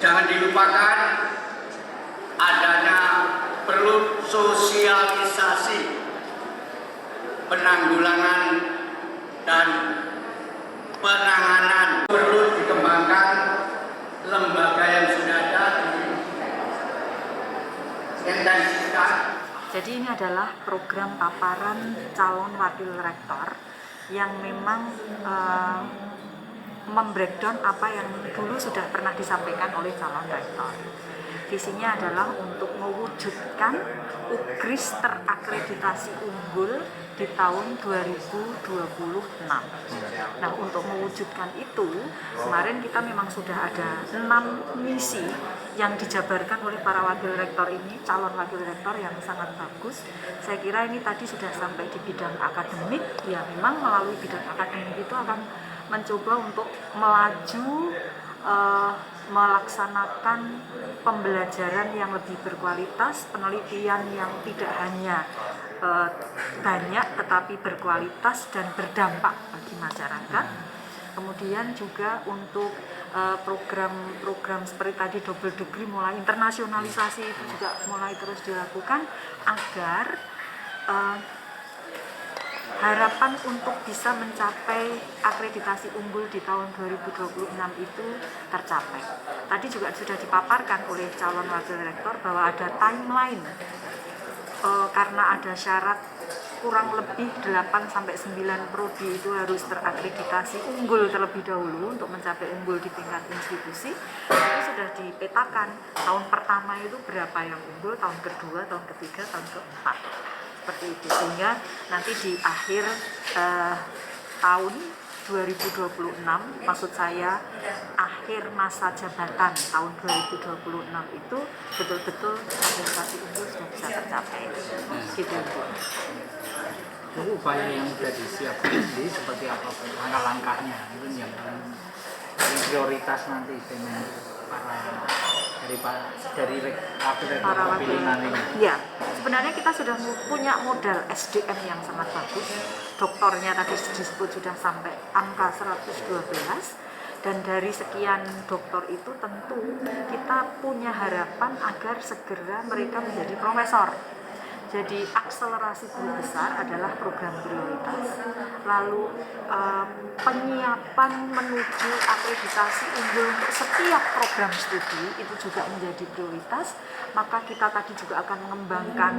jangan dilupakan adanya perlu sosialisasi penanggulangan dan penanganan. Perlu dikembangkan lembaga yang sudah ada, intensitas. Jadi ini adalah program paparan calon wakil rektor yang memang membreakdown apa yang dulu sudah pernah disampaikan oleh calon rektor. Visinya adalah untuk mewujudkan UGRIS terakreditasi unggul di tahun 2026. Nah, untuk mewujudkan itu, kemarin kita memang sudah ada 6 misi yang dijabarkan oleh para wakil rektor ini, calon wakil rektor yang sangat bagus. Saya kira ini tadi sudah sampai di bidang akademik, ya memang melalui bidang akademik itu akan mencoba untuk melaju melaksanakan pembelajaran yang lebih berkualitas, penelitian yang tidak hanya banyak tetapi berkualitas dan berdampak bagi masyarakat. Kemudian juga untuk program-program seperti tadi double degree, mulai internasionalisasi itu juga mulai terus dilakukan agar harapan untuk bisa mencapai akreditasi unggul di tahun 2026 itu tercapai. Tadi juga sudah dipaparkan oleh calon wakil rektor bahwa ada timeline karena ada syarat kurang lebih 8-9 prodi itu harus terakreditasi unggul terlebih dahulu untuk mencapai unggul di tingkat institusi. Itu sudah dipetakan tahun pertama itu berapa yang unggul, tahun kedua, tahun ketiga, tahun keempat. Seperti itu, sehingga nanti di akhir tahun 2026, maksud saya akhir masa jabatan tahun 2026 itu betul-betul akreditasi unggul sudah bisa tercapai. Gitu Bu. Upaya yang sudah disiapkan sendiri seperti apa langkah-langkahnya itu yang prioritas nanti dengan dari wakil rektor pilihan ini. Ya, sebenarnya kita sudah punya modal SDM yang sangat bagus. Doktornya tadi disebut sudah sampai angka 112, dan dari sekian doktor itu tentu kita punya harapan agar segera mereka menjadi profesor. Jadi akselerasi guru besar adalah program prioritas. Lalu penyiapan menuju akreditasi unggul untuk setiap program studi itu juga menjadi prioritas. Maka kita tadi juga akan mengembangkan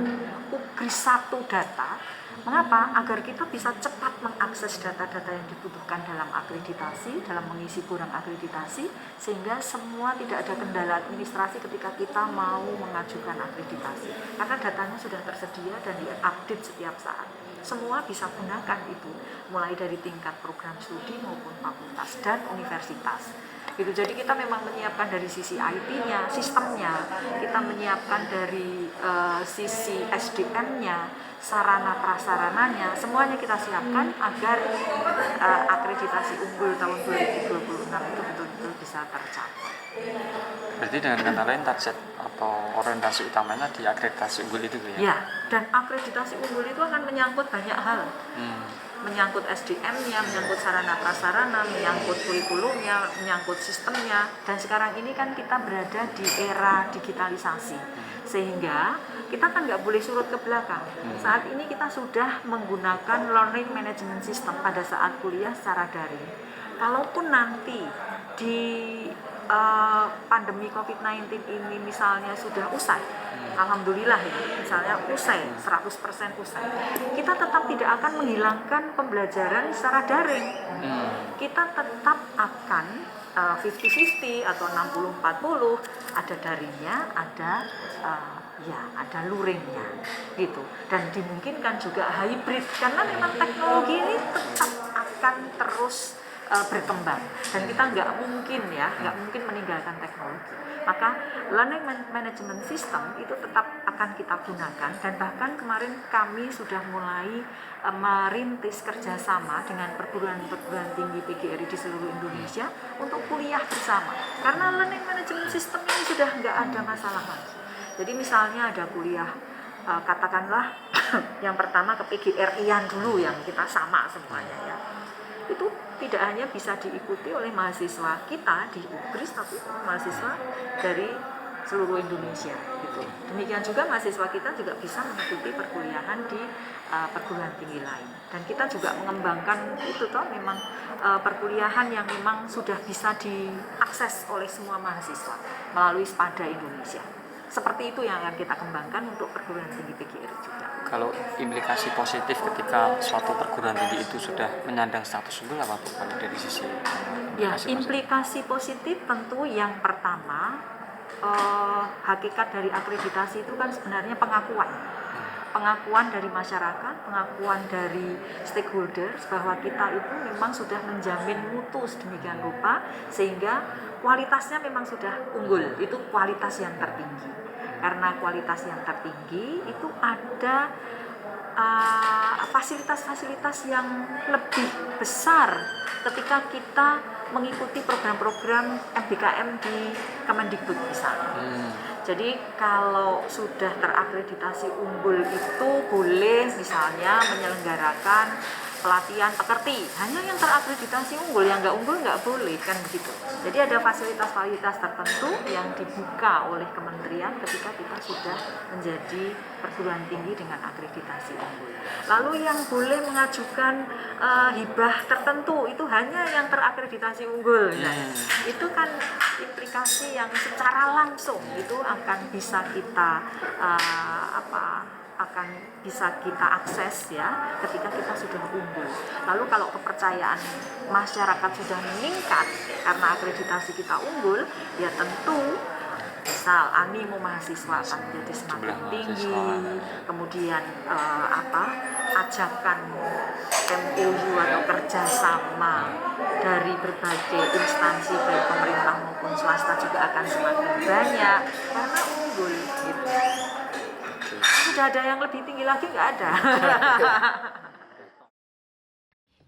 UGRIS 1 data. Mengapa? Agar kita bisa cepat mengakses data-data yang dibutuhkan dalam akreditasi, dalam mengisi borang akreditasi, sehingga semua tidak ada kendala administrasi ketika kita mau mengajukan akreditasi. Karena datanya sudah tersedia dan diupdate setiap saat. Semua bisa gunakan itu, mulai dari tingkat program studi maupun fakultas dan universitas. Gitu. Jadi kita memang menyiapkan dari sisi IT-nya, sistemnya, kita menyiapkan dari sisi SDM-nya, sarana prasarananya, semuanya kita siapkan agar akreditasi unggul tahun 2026 itu betul-betul bisa tercapai. Berarti dengan kata lain target atau orientasi utamanya di akreditasi unggul itu ya? Ya, dan akreditasi unggul itu akan menyangkut banyak hal. Menyangkut SDM-nya, menyangkut sarana prasarana, menyangkut kurikulumnya, menyangkut sistemnya. Dan sekarang ini kan kita berada di era digitalisasi, sehingga kita kan nggak boleh surut ke belakang. Saat ini kita sudah menggunakan learning management system pada saat kuliah secara daring. Kalaupun nanti di pandemi COVID-19 ini misalnya sudah usai, alhamdulillah ya, misalnya usai, 100% usai, kita tetap tidak akan menghilangkan pembelajaran secara daring. Kita tetap akan 50-50 atau 60-40, ada daringnya, ada ada luringnya gitu, dan dimungkinkan juga hybrid karena memang teknologi ini tetap akan terus berkembang dan kita nggak mungkin meninggalkan teknologi. Maka learning management system itu tetap akan kita gunakan, dan bahkan kemarin kami sudah mulai merintis kerjasama dengan perguruan-perguruan tinggi PGRI di seluruh Indonesia untuk kuliah bersama, karena learning management system ini sudah nggak ada masalah lagi. Jadi misalnya ada kuliah katakanlah yang pertama ke PGRI-an dulu yang kita sama semuanya ya, itu tidak hanya bisa diikuti oleh mahasiswa kita di UGRIS, tapi mahasiswa dari seluruh Indonesia gitu. Demikian juga mahasiswa kita juga bisa mengikuti perkuliahan di perguruan tinggi lain. Dan kita juga mengembangkan itu toh memang perkuliahan yang memang sudah bisa diakses oleh semua mahasiswa melalui SPADA Indonesia. Seperti itu yang akan kita kembangkan untuk perguruan tinggi PGRI juga. Kalau implikasi positif ketika suatu perguruan tinggi itu sudah menyandang status unggul apa Bu kalau dari sisi Ya, positif? implikasi positif tentu yang pertama hakikat dari akreditasi itu kan sebenarnya pengakuan dari masyarakat, pengakuan dari stakeholders bahwa kita itu memang sudah menjamin mutu sedemikian rupa sehingga kualitasnya memang sudah unggul, itu kualitas yang tertinggi. Karena kualitas yang tertinggi itu ada fasilitas-fasilitas yang lebih besar ketika kita mengikuti program-program MBKM di Kemendikbud misalnya. Jadi kalau sudah terakreditasi unggul itu boleh misalnya menyelenggarakan pelatihan pekerti, hanya yang terakreditasi unggul, yang nggak unggul nggak boleh, kan begitu. Jadi ada fasilitas-fasilitas tertentu yang dibuka oleh kementerian ketika kita sudah menjadi perguruan tinggi dengan akreditasi unggul. Lalu yang boleh mengajukan hibah tertentu itu hanya yang terakreditasi unggul. Itu kan implikasi yang secara langsung itu akan bisa kita akses ya ketika kita sudah unggul. Lalu kalau kepercayaan masyarakat sudah meningkat karena akreditasi kita unggul, ya tentu misal animo mahasiswa akan menjadi semakin tinggi, kemudian ajakan MOU atau kerjasama dari berbagai instansi baik pemerintah maupun swasta juga akan semakin banyak karena unggul gitu. Sudah ada yang lebih tinggi lagi nggak ada.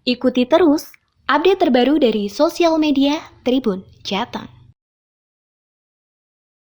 Ikuti terus update terbaru dari sosial media Tribun Jateng.